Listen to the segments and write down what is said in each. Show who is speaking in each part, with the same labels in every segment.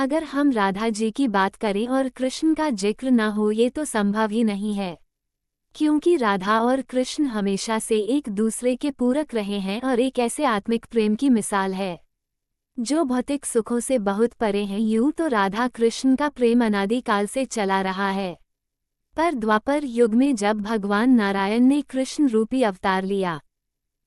Speaker 1: अगर हम राधा जी की बात करें और कृष्ण का जिक्र न हो ये तो संभव ही नहीं है, क्योंकि राधा और कृष्ण हमेशा से एक दूसरे के पूरक रहे हैं और एक ऐसे आत्मिक प्रेम की मिसाल है जो भौतिक सुखों से बहुत परे हैं। यूं तो राधा कृष्ण का प्रेम अनादिकाल से चला रहा है, पर द्वापर युग में जब भगवान नारायण ने कृष्ण रूपी अवतार लिया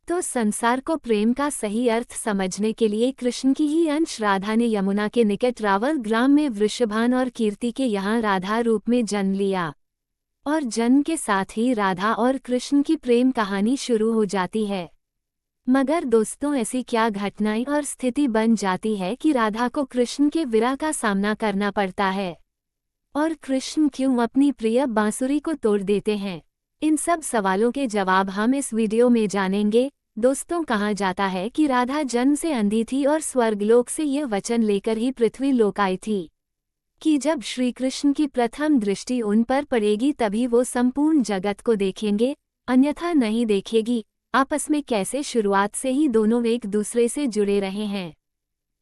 Speaker 1: तो संसार को प्रेम का सही अर्थ समझने के लिए कृष्ण की ही अंश राधा ने यमुना के निकट रावल ग्राम में वृषभान और कीर्ति के यहाँ राधा रूप में जन्म लिया, और जन्म के साथ ही राधा और कृष्ण की प्रेम कहानी शुरू हो जाती है। मगर दोस्तों, ऐसी क्या घटनाएं और स्थिति बन जाती है कि राधा को कृष्ण के विरह का सामना करना पड़ता है, और कृष्ण क्यों अपनी प्रिय बांसुरी को तोड़ देते हैं? इन सब सवालों के जवाब हम इस वीडियो में जानेंगे। दोस्तों, कहा जाता है कि राधा जन्म से अंधी थी और स्वर्गलोक से यह वचन लेकर ही पृथ्वी लोक आई थी कि जब श्री कृष्ण की प्रथम दृष्टि उन पर पड़ेगी तभी वो संपूर्ण जगत को देखेंगे, अन्यथा नहीं देखेगी। आपस में कैसे शुरुआत से ही दोनों एक दूसरे से जुड़े रहे हैं।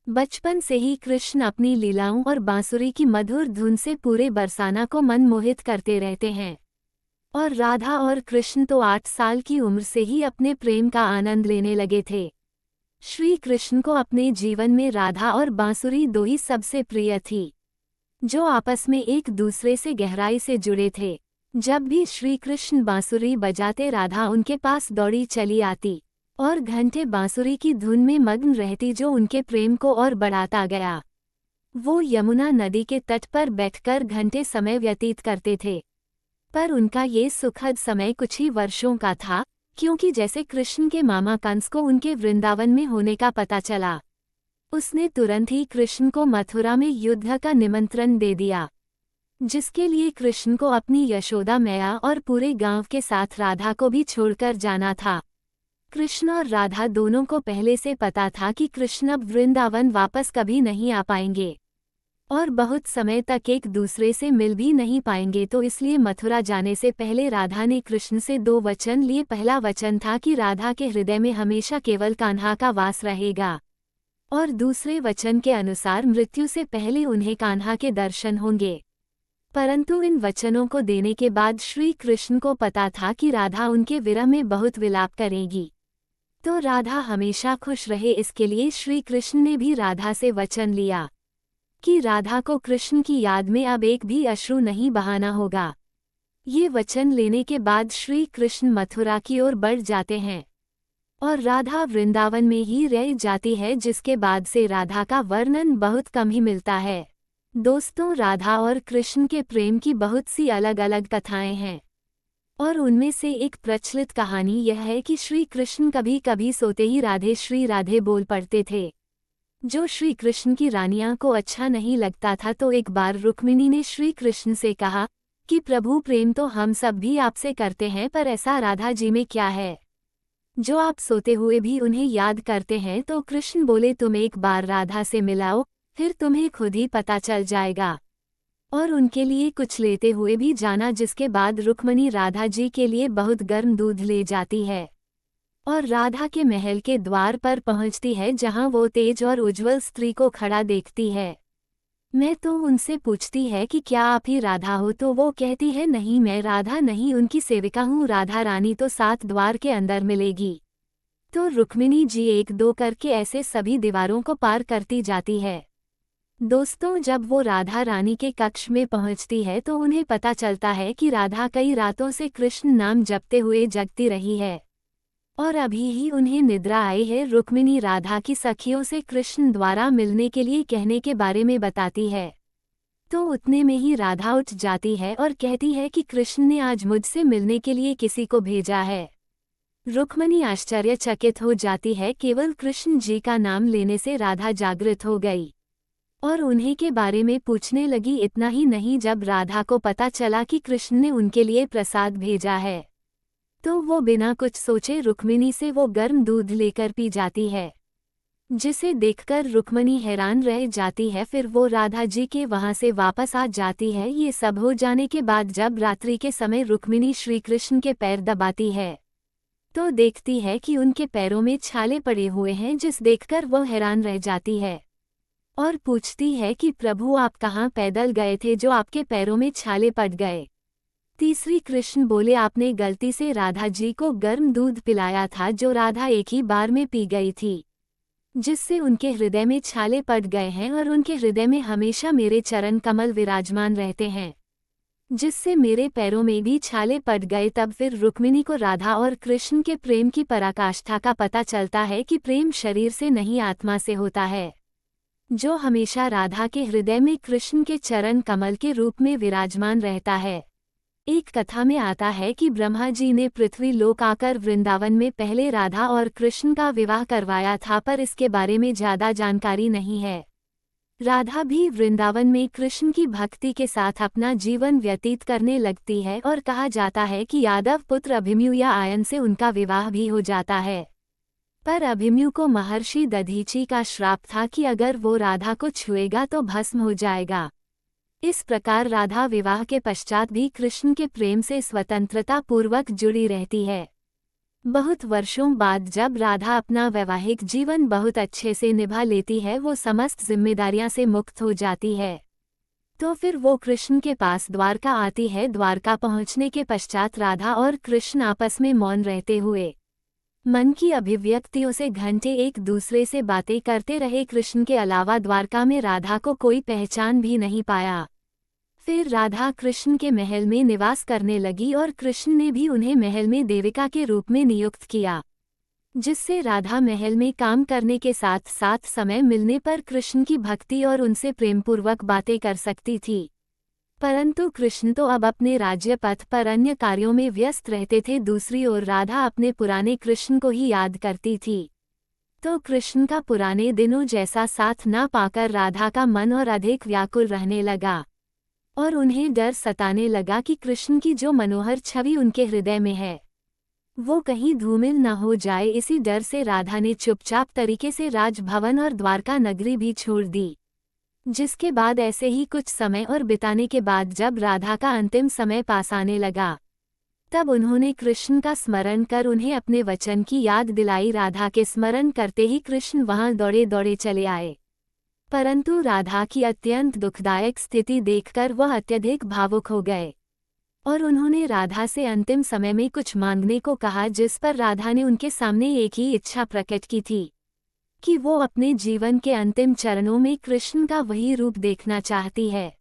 Speaker 1: बचपन से ही कृष्ण अपनी लीलाओं और बांसुरी की मधुर धुन से पूरे बरसाना को मनमोहित करते रहते हैं, और राधा और कृष्ण तो 8 साल की उम्र से ही अपने प्रेम का आनंद लेने लगे थे। श्री कृष्ण को अपने जीवन में राधा और बांसुरी दो ही सबसे प्रिय थी, जो आपस में एक दूसरे से गहराई से जुड़े थे। जब भी श्री कृष्ण बांसुरी बजाते राधा उनके पास दौड़ी चली आती और घंटे बांसुरी की धुन में मग्न रहती, जो उनके प्रेम को और बढ़ाता गया। वो यमुना नदी के तट पर बैठकर घंटे समय व्यतीत करते थे, पर उनका ये सुखद समय कुछ ही वर्षों का था, क्योंकि जैसे कृष्ण के मामा कंस को उनके वृंदावन में होने का पता चला, उसने तुरंत ही कृष्ण को मथुरा में युद्ध का निमंत्रण दे दिया, जिसके लिए कृष्ण को अपनी यशोदा मैया और पूरे गांव के साथ राधा को भी छोड़कर जाना था। कृष्ण और राधा दोनों को पहले से पता था कि कृष्ण अब वृंदावन वापस कभी नहीं आ पाएंगे और बहुत समय तक एक दूसरे से मिल भी नहीं पाएंगे, तो इसलिए मथुरा जाने से पहले राधा ने कृष्ण से 2 वचन लिए। पहला वचन था कि राधा के हृदय में हमेशा केवल कान्हा का वास रहेगा, और दूसरे वचन के अनुसार मृत्यु से पहले उन्हें कान्हा के दर्शन होंगे। परंतु इन वचनों को देने के बाद श्री कृष्ण को पता था कि राधा उनके विरह में बहुत विलाप करेगी, तो राधा हमेशा खुश रहे, इसके लिए श्री कृष्ण ने भी राधा से वचन लिया कि राधा को कृष्ण की याद में अब एक भी अश्रु नहीं बहाना होगा। ये वचन लेने के बाद श्री कृष्ण मथुरा की ओर बढ़ जाते हैं और राधा वृंदावन में ही रह जाती है, जिसके बाद से राधा का वर्णन बहुत कम ही मिलता है। दोस्तों, राधा और कृष्ण के प्रेम की बहुत सी अलग अलग कथाएं हैं, और उनमें से एक प्रचलित कहानी यह है कि श्री कृष्ण कभी कभी सोते ही राधे श्री राधे बोल पड़ते थे, जो श्री कृष्ण की रानियां को अच्छा नहीं लगता था। तो एक बार रुक्मिणी ने श्री कृष्ण से कहा कि प्रभु, प्रेम तो हम सब भी आपसे करते हैं, पर ऐसा राधा जी में क्या है जो आप सोते हुए भी उन्हें याद करते हैं? तो कृष्ण बोले, तुम एक बार राधा से मिलाओ, फिर तुम्हें खुद ही पता चल जाएगा। और उनके लिए कुछ लेते हुए भी जाना, जिसके बाद रुक्मिणी राधा जी के लिए बहुत गर्म दूध ले जाती है और राधा के महल के द्वार पर पहुंचती है, जहां वो तेज और उज्ज्वल स्त्री को खड़ा देखती है। मैं तो उनसे पूछती है कि क्या आप ही राधा हो? तो वो कहती है, नहीं, मैं राधा नहीं, उनकी सेविका हूँ। राधा रानी तो 7 द्वार के अंदर मिलेगी। तो रुक्मिणी जी 1-2 करके ऐसे सभी दीवारों को पार करती जाती है। दोस्तों, जब वो राधा रानी के कक्ष में पहुंचती है तो उन्हें पता चलता है कि राधा कई रातों से कृष्ण नाम जपते हुए जगती रही है और अभी ही उन्हें निद्रा आई है। रुक्मिणी राधा की सखियों से कृष्ण द्वारा मिलने के लिए कहने के बारे में बताती है, तो उतने में ही राधा उठ जाती है और कहती है कि कृष्ण ने आज मुझसे मिलने के लिए किसी को भेजा है। रुक्मिणी आश्चर्यचकित हो जाती है। केवल कृष्ण जी का नाम लेने से राधा जागृत हो गई और उन्हीं के बारे में पूछने लगी। इतना ही नहीं, जब राधा को पता चला कि कृष्ण ने उनके लिए प्रसाद भेजा है, तो वो बिना कुछ सोचे रुक्मिणी से वो गर्म दूध लेकर पी जाती है, जिसे देखकर रुक्मिणी हैरान रह जाती है। फिर वो राधा जी के वहां से वापस आ जाती है। ये सब हो जाने के बाद जब रात्रि के समय रुक्मिणी श्री कृष्ण के पैर दबाती है, तो देखती है कि उनके पैरों में छाले पड़े हुए हैं, जिस देखकर वो हैरान रह जाती है और पूछती है कि प्रभु आप कहाँ पैदल गए थे जो आपके पैरों में छाले पड़ गए। तीसरी कृष्ण बोले आपने गलती से राधा जी को गर्म दूध पिलाया था जो राधा एक ही बार में पी गई थी, जिससे उनके हृदय में छाले पड़ गए हैं और उनके हृदय में हमेशा मेरे चरण कमल विराजमान रहते हैं, जिससे मेरे पैरों में भी छाले पड़ गए। तब फिर रुक्मिणी को राधा और कृष्ण के प्रेम की पराकाष्ठा का पता चलता है कि प्रेम शरीर से नहीं आत्मा से होता है, जो हमेशा राधा के हृदय में कृष्ण के चरण कमल के रूप में विराजमान रहता है। एक कथा में आता है कि ब्रह्मा जी ने पृथ्वी लोक आकर वृंदावन में पहले राधा और कृष्ण का विवाह करवाया था, पर इसके बारे में ज्यादा जानकारी नहीं है। राधा भी वृंदावन में कृष्ण की भक्ति के साथ अपना जीवन व्यतीत करने लगती है और कहा जाता है कि यादव पुत्र अभिमन्यु या आयन से उनका विवाह भी हो जाता है। पर अभिमन्यु को महर्षि दधीची का श्राप था कि अगर वो राधा को छुएगा तो भस्म हो जाएगा। इस प्रकार राधा विवाह के पश्चात भी कृष्ण के प्रेम से स्वतंत्रता पूर्वक जुड़ी रहती है। बहुत वर्षों बाद जब राधा अपना वैवाहिक जीवन बहुत अच्छे से निभा लेती है, वो समस्त जिम्मेदारियां से मुक्त हो जाती है, तो फिर वो कृष्ण के पास द्वारका आती है। द्वारका पहुंचने के पश्चात राधा और कृष्ण आपस में मौन रहते हुए मन की अभिव्यक्तियों से घंटे एक दूसरे से बातें करते रहे। कृष्ण के अलावा द्वारका में राधा को कोई पहचान भी नहीं पाया। फिर राधा कृष्ण के महल में निवास करने लगी और कृष्ण ने भी उन्हें महल में देविका के रूप में नियुक्त किया, जिससे राधा महल में काम करने के साथ साथ समय मिलने पर कृष्ण की भक्ति और उनसे प्रेमपूर्वक बातें कर सकती थी। परंतु कृष्ण तो अब अपने राज्य पथ पर अन्य कार्यों में व्यस्त रहते थे। दूसरी ओर राधा अपने पुराने कृष्ण को ही याद करती थी, तो कृष्ण का पुराने दिनों जैसा साथ न पाकर राधा का मन और अधिक व्याकुल रहने लगा और उन्हें डर सताने लगा कि कृष्ण की जो मनोहर छवि उनके हृदय में है वो कहीं धूमिल न हो जाए। इसी डर से राधा ने चुपचाप तरीके से राजभवन और द्वारका नगरी भी छोड़ दी। जिसके बाद ऐसे ही कुछ समय और बिताने के बाद जब राधा का अंतिम समय पास आने लगा, तब उन्होंने कृष्ण का स्मरण कर उन्हें अपने वचन की याद दिलाई। राधा के स्मरण करते ही कृष्ण वहां दौड़े दौड़े चले आए, परंतु राधा की अत्यंत दुखदायक स्थिति देखकर वह अत्यधिक भावुक हो गए और उन्होंने राधा से अंतिम समय में कुछ मांगने को कहा, जिस पर राधा ने उनके सामने एक ही इच्छा प्रकट की थी कि वो अपने जीवन के अंतिम चरणों में कृष्ण का वही रूप देखना चाहती है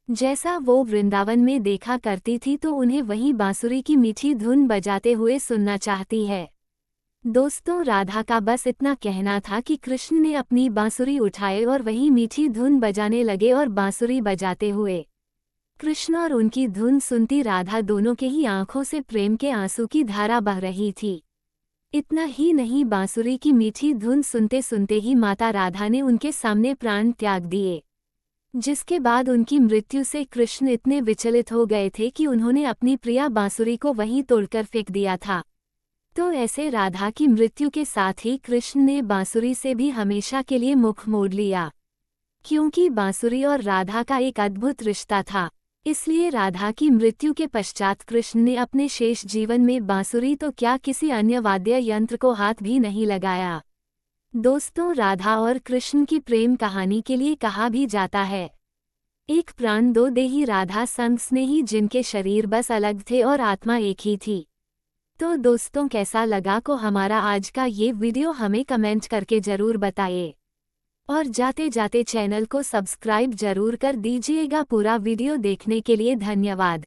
Speaker 1: जैसा वो वृंदावन में देखा करती थी, तो उन्हें वही बांसुरी की मीठी धुन बजाते हुए सुनना चाहती है। दोस्तों, राधा का बस इतना कहना था कि कृष्ण ने अपनी बांसुरी उठाए और वही मीठी धुन बजाने लगे और बांसुरी बजाते हुए कृष्ण और उनकी धुन सुनती राधा दोनों के ही आंखों से प्रेम के आंसू की धारा बह रही थी। इतना ही नहीं, बांसुरी की मीठी धुन सुनते सुनते ही माता राधा ने उनके सामने प्राण त्याग दिए, जिसके बाद उनकी मृत्यु से कृष्ण इतने विचलित हो गए थे कि उन्होंने अपनी प्रिया बांसुरी को वहीं तोड़कर फेंक दिया था। तो ऐसे राधा की मृत्यु के साथ ही कृष्ण ने बांसुरी से भी हमेशा के लिए मुख मोड़ लिया, क्योंकि बांसुरी और राधा का एक अद्भुत रिश्ता था। इसलिए राधा की मृत्यु के पश्चात कृष्ण ने अपने शेष जीवन में बांसुरी तो क्या किसी अन्य वाद्य यंत्र को हाथ भी नहीं लगाया। दोस्तों, राधा और कृष्ण की प्रेम कहानी के लिए कहा भी जाता है, एक प्राण दो देही राधा संग स्नेही, जिनके शरीर बस अलग थे और आत्मा एक ही थी। तो दोस्तों, कैसा लगा को हमारा आज का ये वीडियो हमें कमेंट करके जरूर बताइए और जाते जाते चैनल को सब्सक्राइब जरूर कर दीजिएगा। पूरा वीडियो देखने के लिए धन्यवाद।